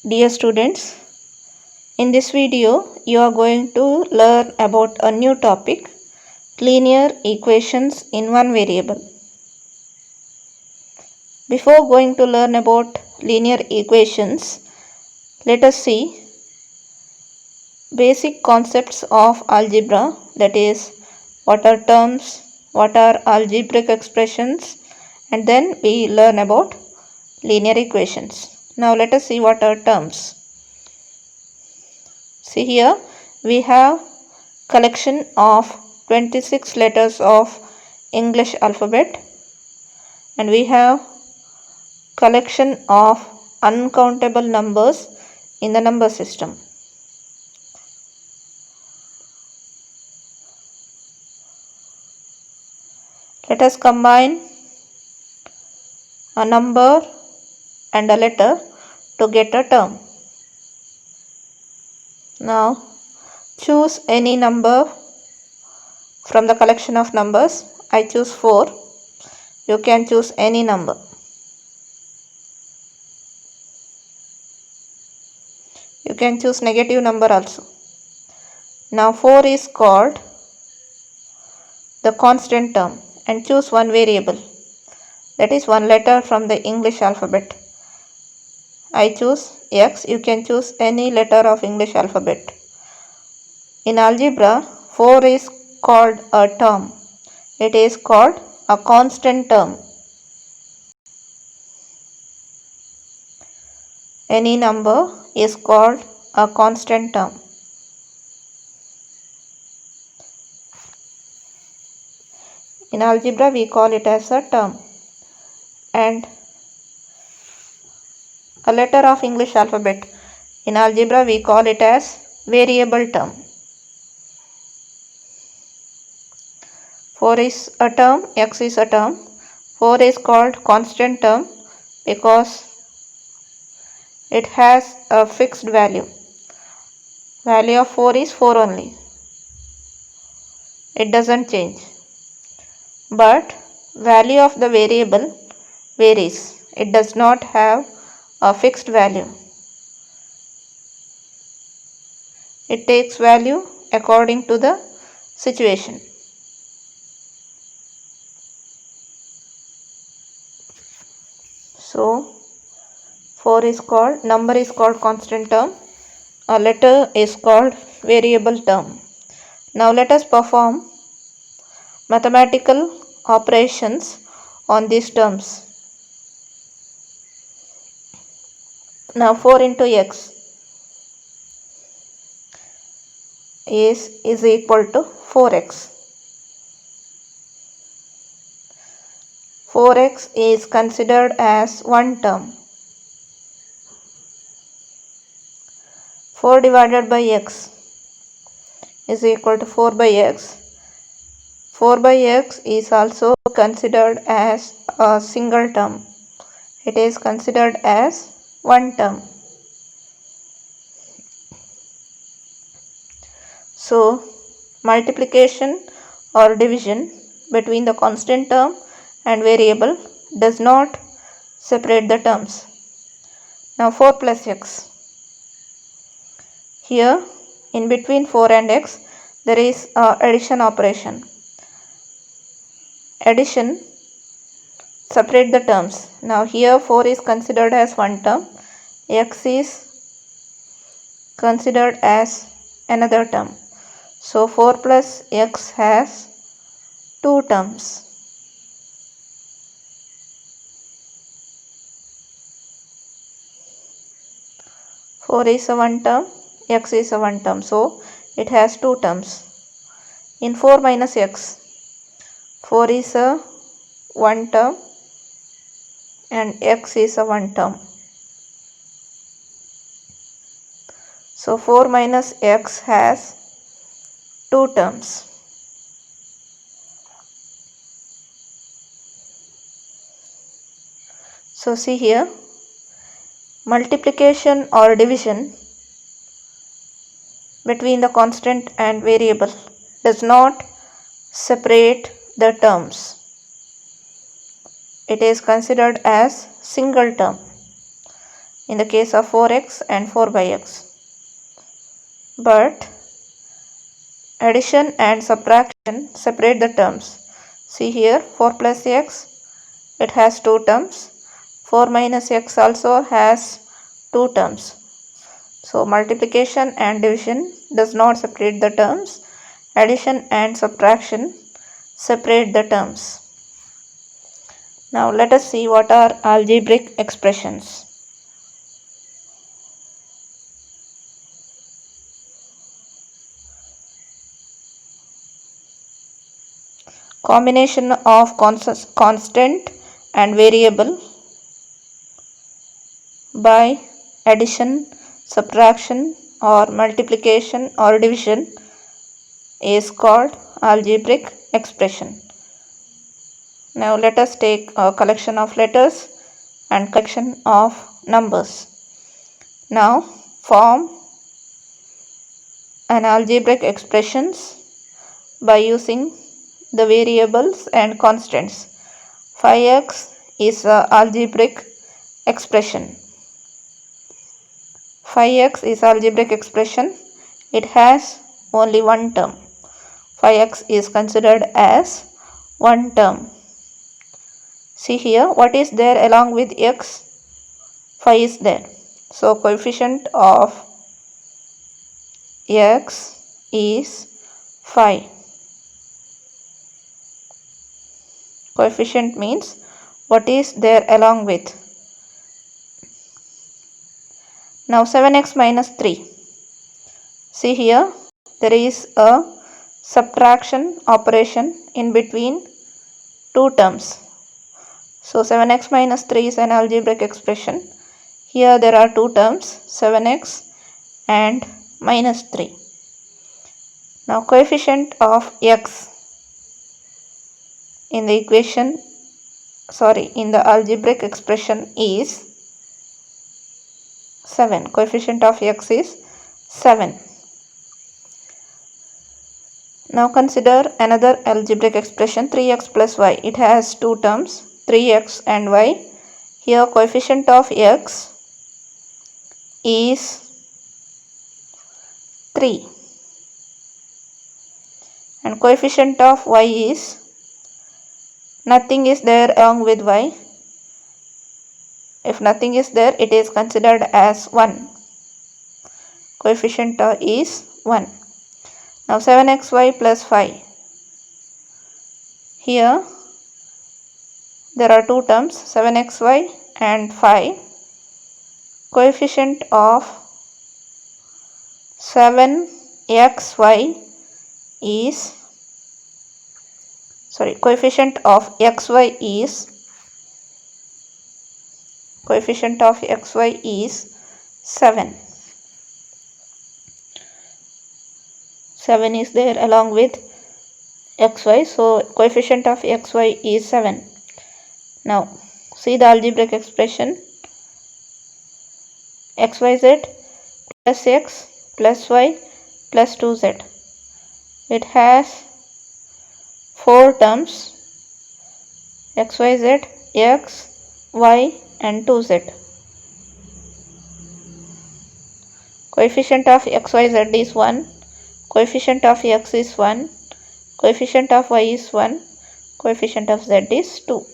Dear students, in this video you are going to learn about a new topic, linear equations in one variable. Before going to learn about linear equations, let us see basic concepts of algebra, that is, what are terms, what are algebraic expressions, and then we learn about linear equations. Now let us see what are terms. See here we have collection of 26 letters of English alphabet and we have collection of uncountable numbers in the number system. Let us combine a number and a letter to get a term. Now choose any number from the collection of numbers. I choose 4. You can choose any number. You can choose negative number also. Now 4 is called the constant term and choose one variable, that is one letter from the English alphabet. I choose X. You can choose any letter of English alphabet. In algebra, 4 is called a term. It is called a constant term. Any number is called a constant term. In algebra, we call it as a term. And a letter of English alphabet, in algebra, we call it as variable term. 4 is a term, X is a term. 4 is called constant term because it has a fixed value. Value of 4 is 4 only. It doesn't change. But value of the variable varies. It does not have a fixed value. It takes value according to the situation. So 4 is called, number is called constant term. A letter is called variable term. Now let us perform mathematical operations on these terms. Now 4 into X is equal to 4X. 4X is considered as one term. 4 divided by X is equal to 4 by X. 4 by X is also considered as a single term. It is considered as one term. So, multiplication or division between the constant term and variable does not separate the terms. Now 4 plus X. Here in between 4 and X there is addition operation. Addition separate the terms. Now here 4 is considered as one term. X is considered as another term. So 4 plus X has two terms. Four is a one term, X is a one term, so it has two terms. In 4 minus X, 4 is a one term and X is a one term. So 4 minus X has two terms. So see here, multiplication or division between the constant and variable does not separate the terms. It is considered as single term. in the case of 4x and 4 by x. But addition and subtraction separate the terms. See here, 4 plus x, it has 2 terms. 4 minus x also has 2 terms. So multiplication and division does not separate the terms. Addition and subtraction separate the terms. Now let us see what are algebraic expressions. Combination of constant and variable by addition, subtraction or multiplication or division is called algebraic expression. Now let us take a collection of letters and collection of numbers. Now form an algebraic expressions by using the variables and constants. 5x is a algebraic expression. 5x is algebraic expression. It has only one term. 5x is considered as one term. See here, what is there along with x? 5 is there. So coefficient of x is 5. Coefficient means what is there along with. Now 7x minus 3. See here, there is a subtraction operation in between two terms. So 7x minus 3 is an algebraic expression. Here there are two terms, 7x and minus 3. Now coefficient of x in the algebraic expression is 7. Coefficient of x is 7. Now consider another algebraic expression, 3x plus y. It has two terms, 3x and y. Here coefficient of x is 3 and coefficient of y is nothing is there along with y. If nothing is there, it is considered as 1. Coefficient is 1. Now 7xy plus 5. Here there are two terms, 7xy and 5. Coefficient of 7xy is coefficient of xy is 7. 7 is there along with xy, so coefficient of xy is 7. Now see the algebraic expression, xyz plus x plus y plus 2z. It has 4 terms, xyz, x, y and 2z. Coefficient of xyz is 1, coefficient of x is 1, coefficient of y is 1, coefficient of z is 2.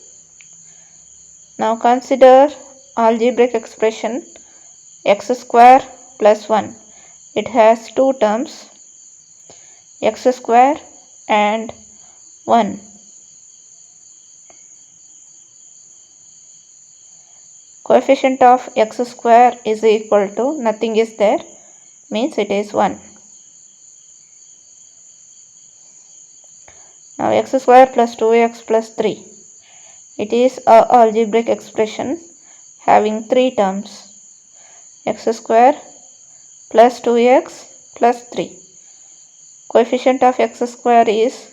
Now consider algebraic expression x square plus 1. It has two terms, x square and 1. Coefficient of x square is equal to nothing is there, means it is 1. Now x square plus 2x plus 3. It is a algebraic expression having 3 terms, x square plus 2x plus 3. Coefficient of x square is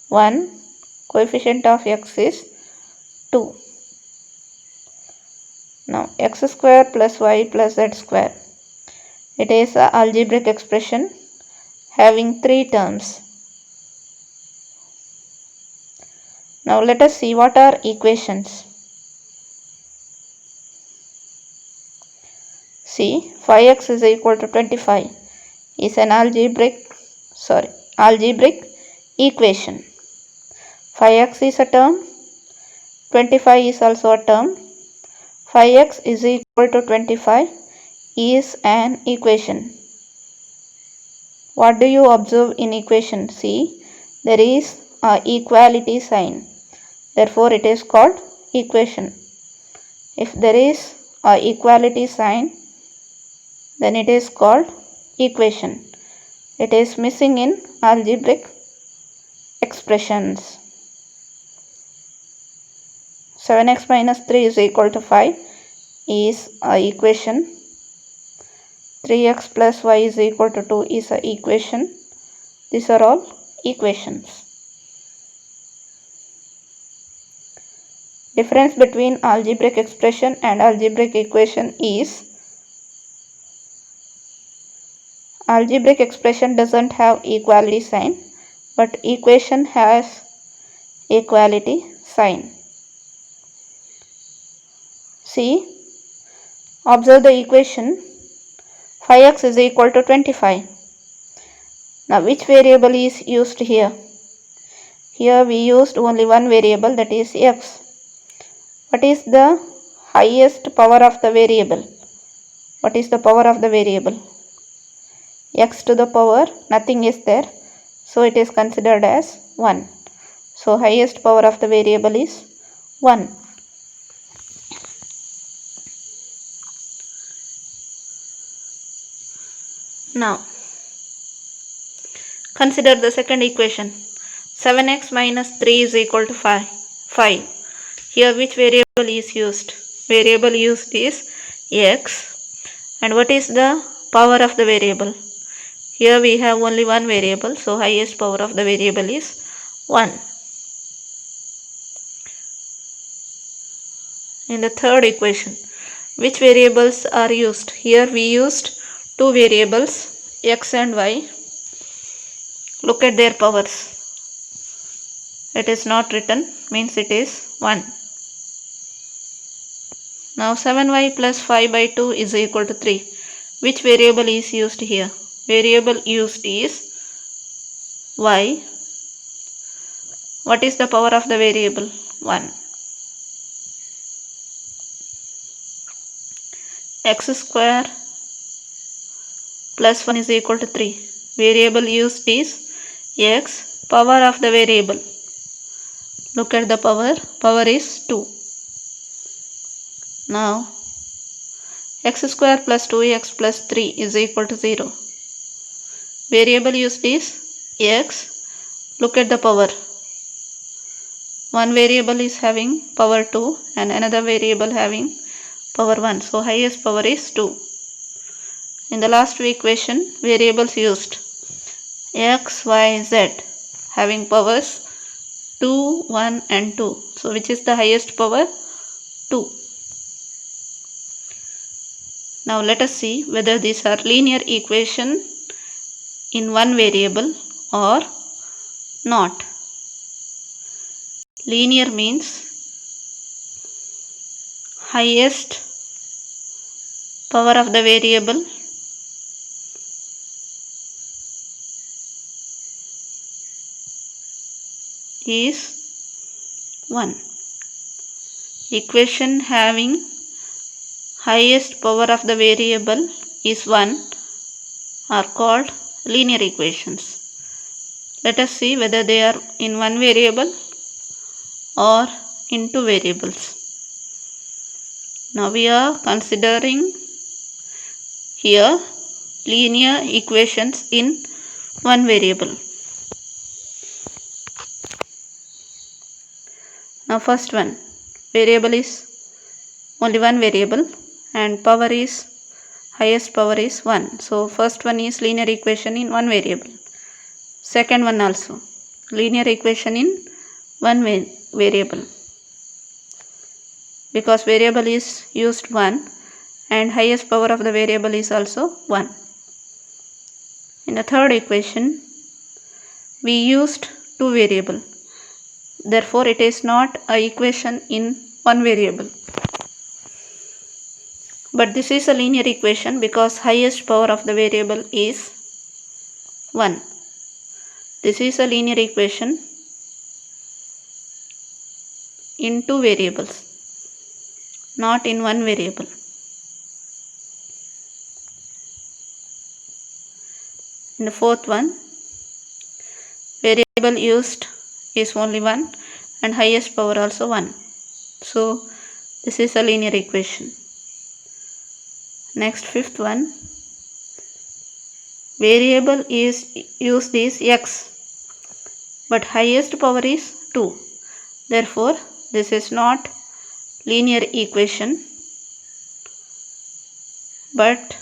1, coefficient of x is 2. Now x square plus y plus z square. It is an algebraic expression having 3 terms. Now let us see what are equations. See, 5x is equal to 25 is an algebraic equation. 5x is a term, 25 is also a term. 5x is equal to 25 is an equation. What do you observe in equation? See, there is a equality sign. Therefore, it is called equation. If there is a equality sign, then it is called equation. It is missing in algebraic expressions. 7x minus 3 is equal to 5 is a equation. 3x plus y is equal to 2 is a equation. These are all equations. Difference between algebraic expression and algebraic equation is algebraic expression doesn't have equality sign, but equation has equality sign. See, observe the equation. 5x is equal to 25. Now, which variable is used here? Here we used only one variable, that is x. What is the highest power of the variable? What is the power of the variable? X to the power, nothing is there, so it is considered as 1. So highest power of the variable is 1. Now, consider the second equation. 7x minus 3 is equal to 5. Here which variable is used? Variable used is x. And what is the power of the variable? Here we have only one variable, so highest power of the variable is 1. In the third equation, which variables are used? Here we used two variables, x and y. Look at their powers. It is not written, means it is 1. Now 7y plus 5 by 2 is equal to 3. Which variable is used here? Variable used is y. What is the power of the variable? 1. X square plus 1 is equal to 3. Variable used is x. Power of the variable. Look at the power. Power is 2. Now, x square plus 2x plus 3 is equal to 0. Variable used is x. Look at the power. One variable is having power 2 and another variable having power 1. So, highest power is 2. In the last equation, variables used x, y, z having powers 2, 1 and 2. So, which is the highest power? 2. Now, let us see whether these are linear equation in one variable or not. Linear means highest power of the variable is 1. Equation having highest power of the variable is 1 are called linear equations. Let us see whether they are in one variable or in two variables. Now we are considering here linear equations in one variable. Now first one, variable is only one variable and power is highest power is 1. So first one is linear equation in one variable. Second one also linear equation in one variable, because variable is used 1 and highest power of the variable is also 1. In the third equation, we used two variable. Therefore, it is not a equation in one variable. But this is a linear equation because highest power of the variable is 1. This is a linear equation in two variables, not in one variable. In the fourth one, variable used is only 1 and highest power also 1. So this is a linear equation. Next, fifth one, variable is used is x, but highest power is 2. Therefore, this is not linear equation, but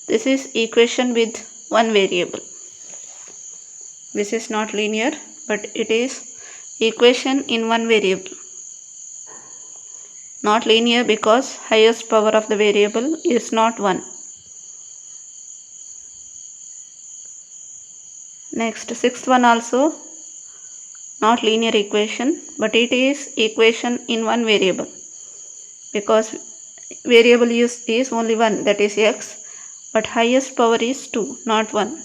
this is equation with one variable. This is not linear, but it is equation in one variable. Not linear because highest power of the variable is not 1. Next, sixth one also not linear equation, but it is equation in one variable because variable used is only 1, that is x, but highest power is 2, not 1.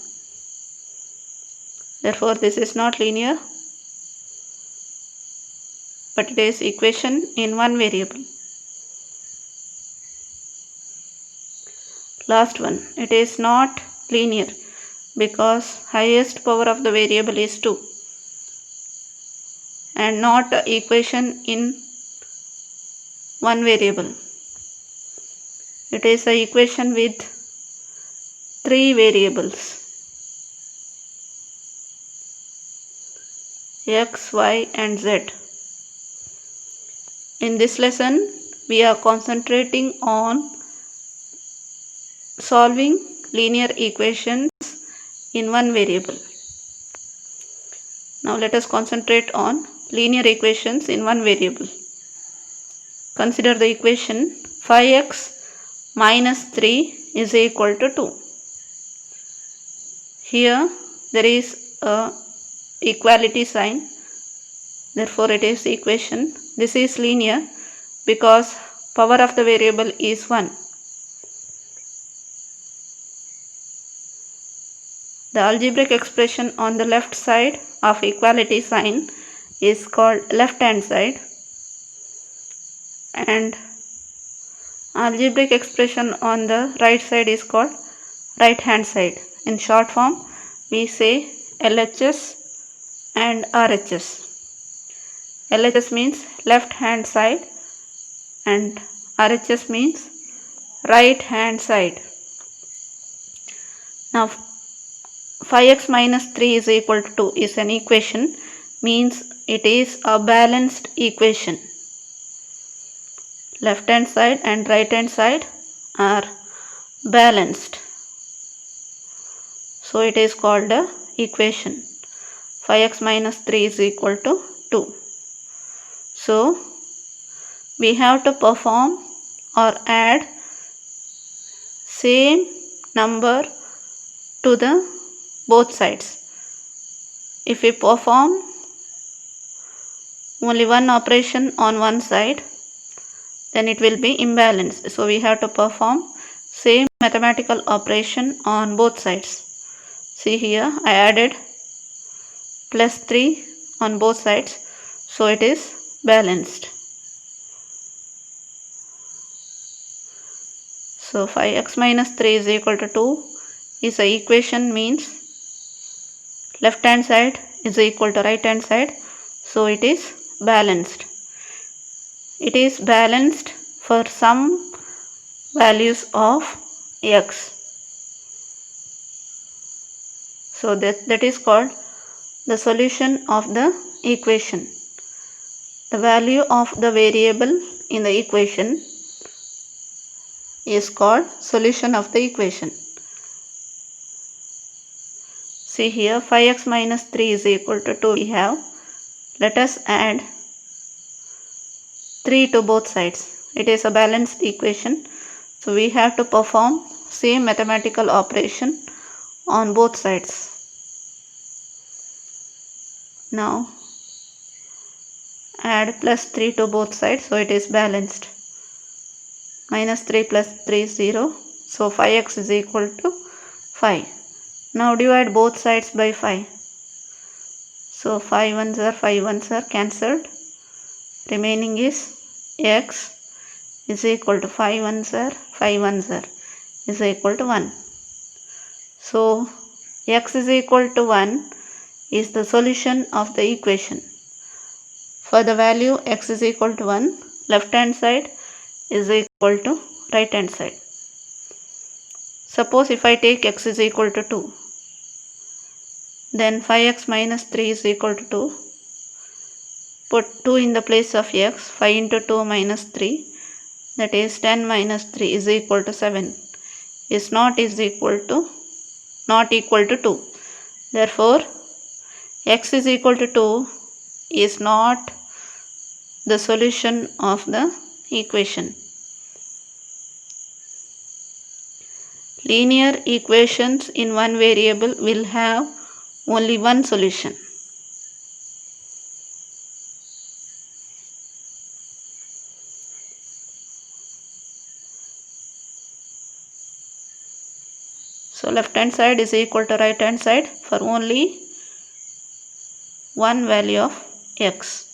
Therefore, this is not linear, but it is equation in one variable. Last one, it is not linear because highest power of the variable is 2 and not equation in one variable. It is an equation with 3 variables, x, y and z. In this lesson, we are concentrating on solving linear equations in one variable. Now let us concentrate on linear equations in one variable. Consider the equation 5x minus 3 is equal to 2. Here there is a equality sign, therefore it is equation. This is linear because power of the variable is 1. The algebraic expression on the left side of equality sign is called left hand side, and algebraic expression on the right side is called right hand side. In short form, we say LHS and RHS. LHS means left hand side and RHS means right hand side. Now 5x minus 3 is equal to 2 is an equation, means it is a balanced equation. Left hand side and right hand side are balanced. So it is called a equation. 5x minus 3 is equal to 2. So we have to perform or add same number to the both sides. If we perform only one operation on one side, then it will be imbalanced. So we have to perform same mathematical operation on both sides. See here, I added plus 3 on both sides, so it is balanced. So 5x minus 3 is equal to 2 is a equation, means left hand side is equal to right hand side, so it is balanced. It is balanced for some values of x. So that is called the solution of the equation. The value of the variable in the equation is called solution of the equation. See here, 5x minus 3 is equal to 2 we have. Let us add 3 to both sides. It is a balanced equation. So we have to perform same mathematical operation on both sides. Now add plus 3 to both sides, so it is balanced. minus 3 plus 3 is 0. So 5x is equal to 5. Now divide both sides by 5. So 5 ones are cancelled. Remaining is x is equal to 5 ones are is equal to 1. So x is equal to 1 is the solution of the equation. For the value x is equal to 1, left hand side is equal to right hand side. Suppose if I take x is equal to 2, then 5x minus 3 is equal to 2. Put 2 in the place of x, 5 into 2 minus 3, that is 10 minus 3 is equal to 7. Is not equal to 2. Therefore, x is equal to 2 is not the solution of the equation. Linear equations in one variable will have only one solution. So left hand side is equal to right hand side for only one value of x.